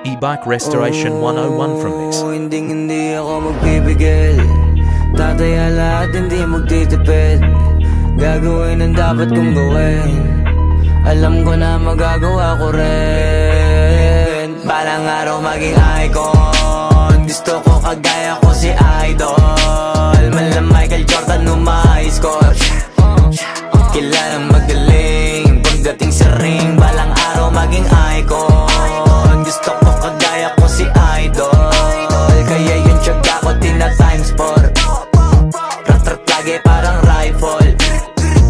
E-Bike Restoration 101 from this. Hindi ako magpipigil. Tataya lahat, hindi magtitipid. Gagawin ang dapat kong gawin. Alam ko na magagawa ko rin. Balang araw maging icon. Gusto ko kagaya ko si Idol. Mala Michael Jordan score. Kilalang magaling pagdating sa ring. Balang araw maging icon. Gusto ko kagaya ko si Idol. Kaya yung tiyaga ko tina times 4. Rat-rat lagi parang rifle.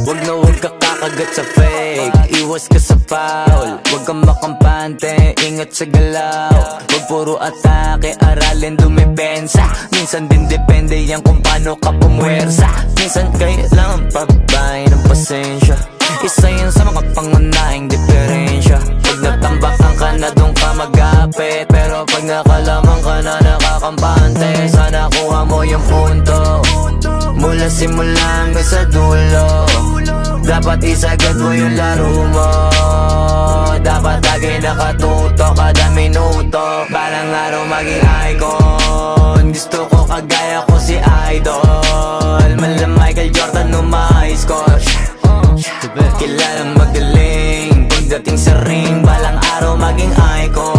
Wag na wag ka kakagat sa fake. Iwas ka sa foul. Wag kang makampante, ingat sa galaw. Wag puro atake, aralin dumipensa. Minsan din depende yan kung paano ka pumwersa. Minsan kailangan pagbay ng pasensya. Isa yan sa mga pangunahing diferensya. Pag natambakan ka na doon ka mag-apit. Pero pag nakalaman ka na nakakampante, sana kuha mo yung punto. Mula simula hanggang sa dulo. Dapat isagad mo yung laro mo. Dapat lagi nakatuto kada minuto. Balang araw maging icon. Gusto ko kagaya ko si Idol. Mala Michael Jordan score. Kilalang magaling pagdating sa ring. Balang araw maging icon.